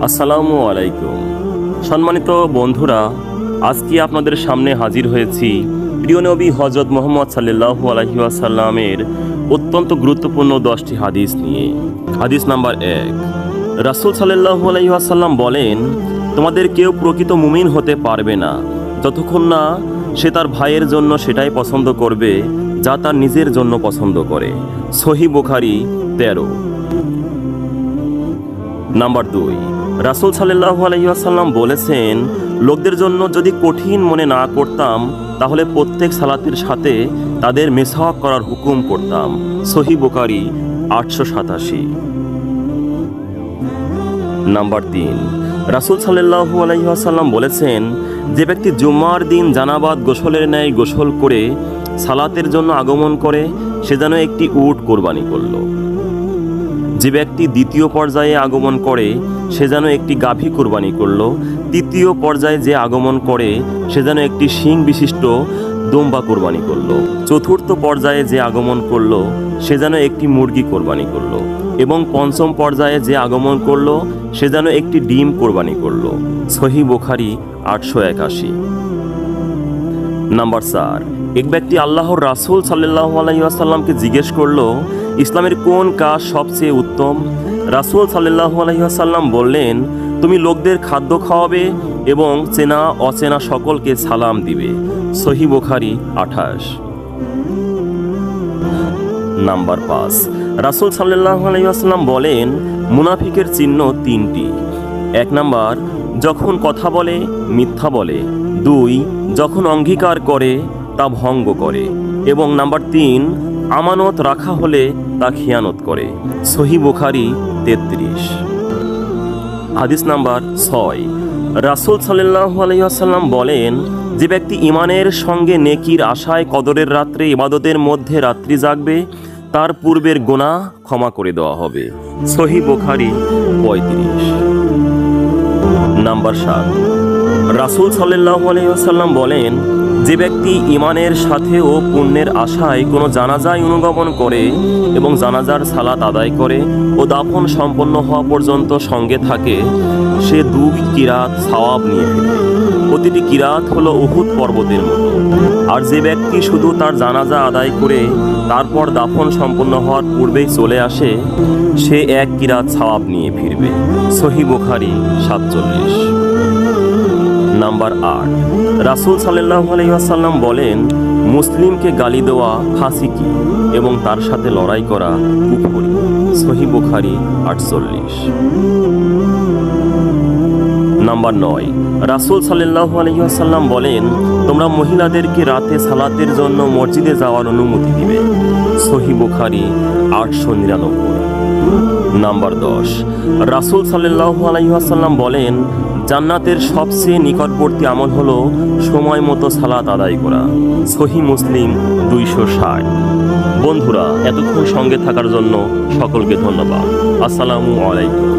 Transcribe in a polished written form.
আসসালামু আলাইকুম। সম্মানিত বন্ধুরা, আজকে আপনাদের সামনে হাজির হয়েছি প্রিয় নবী হযরত মুহাম্মদ সাল্লাল্লাহু আলাইহি ওয়াসাল্লামের অত্যন্ত গুরুত্বপূর্ণ 10টি হাদিস নিয়ে। হাদিস নাম্বার 1, রাসূল সাল্লাল্লাহু আলাইহি ওয়াসাল্লাম বলেন, তোমাদের কেউ প্রকৃত মুমিন হতে পারবে না যতক্ষণ না সে তার ভাইয়ের জন্য সেটাই পছন্দ করবে যা তার নিজের জন্য পছন্দ করে। সহিহ বুখারী 13। নাম্বার 2, রাসূল সাল্লাল্লাহু আলাইহি ওয়াসাল্লাম বলেছেন, লোকদের জন্য যদি কঠিন মনে না করতাম তাহলে প্রত্যেক সালাতের সাথে তাদের মিসওয়াক করার হুকুম করতাম। সহিহ বুখারী 887। নাম্বার 3, রাসূল সাল্লাল্লাহু আলাইহি ওয়াসাল্লাম বলেছেন, যে ব্যক্তি জুমার দিন জানাবাত গোসলের ন্যায় গোসল করে সালাতের জন্য আগমন করে সে যেন একটি উট কোরবানি করল। যে ব্যক্তি দ্বিতীয় পর্যায়ে আগমন করে সে যেন একটি গাভী কোরবানি করল। তৃতীয় পর্যায়ে যে আগমন করে সে যেন একটি শিং বিশিষ্ট দুম্বা কোরবানি করল। চতুর্থ পর্যায়ে যে আগমন করল সে যেন একটি মুরগি কোরবানি করল। এবং পঞ্চম পর্যায়ে যে আগমন করল সে যেন একটি ডিম কোরবানি করল। সহিহ বুখারী 881। নাম্বার 4, এক ব্যক্তি আল্লাহর রাসূল সাল্লাল্লাহু আলাইহি ওয়াসাল্লামকে জিজ্ঞেস করল, ইসলামের কোন কাজ সবচেয়ে উত্তম? রাসূল সাল্লাল্লাহু আলাইহি ওয়াসাল্লাম বললেন, তুমি লোকদের খাদ্য খাওয়াবে এবং চেনা অচেনা সকলকে সালাম দিবে। সহিহ বুখারী 28। নাম্বার 5, রাসূল সাল্লাল্লাহু আলাইহি ওয়াসাল্লাম বলেন, মুনাফিকের চিহ্ন 3টি। 1 নাম্বার, যখন কথা বলে মিথ্যা বলে। 2, যখন অঙ্গীকার করে তা ভঙ্গ করে। এবং নাম্বার 3, আমানত রাখা হলে তা খিয়ানত করে। সহিহ বুখারী 33। হাদিস নাম্বার 6, রাসূল সাল্লাল্লাহু আলাইহি ওয়াসাল্লাম বলেন, যে ব্যক্তি ঈমানের সঙ্গে নেকির আশায় কদরের রাত্রে ইবাদতের মধ্যে রাত্রি জাগবে তার পূর্বের গুনাহ ক্ষমা করে দেওয়া হবে। সহিহ বুখারী 35। নাম্বার 7, রাসূল সাল্লাল্লাহু আলাইহি ওয়াসাল্লাম বলেন, যে ব্যক্তি ঈমানের সাথে ও পুণ্যের আশায় কোনো জানাজায় অনুগমন করে এবং জানাজার সালাত আদায় করে ও দাফন সম্পন্ন হওয়া পর্যন্ত সঙ্গে থাকে সে 2 কিরাত সওয়াব নিয়ে ফেলে। প্রতিটি কিরাত হলো উহুদ পর্বতের মতো। আর যে ব্যক্তি শুধু তার জানাজা আদায় করে তারপর দাফন সম্পন্ন হওয়ার পূর্বেই চলে আসে সে 1 কিরাত সওয়াব নিয়ে ফিরবে। সহিহ বুখারী 47। নাম্বার 8, রাসূল সাল্লাল্লাহু আলাইহি ওয়াসাল্লাম বলেন, মুসলিমকে গালি দেওয়া ফাসিকি এবং তার সাথে লড়াই করা কুফরি। সহিহ বুখারী 48। নাম্বার 9, রাসূল সাল্লাল্লাহু আলাইহি ওয়াসাল্লাম বলেন, তোমরা মহিলাদেরকে রাতে সালাতের জন্য মসজিদে যাওয়ার অনুমতি দিবে। সহিহ বুখারী 899। নাম্বার 10, রাসূল সাল্লাল্লাহু আলাইহি ওয়াসাল্লাম বলেন, জান্নাতের সবচেয়ে নিকটবর্তী আমল হলো সময় মতো সালাত আদায় করা। সহিহ মুসলিম 260। বন্ধুরা, এতক্ষণ সঙ্গে থাকার জন্য সকলকে ধন্যবাদ। আসসালামু আলাইকুম।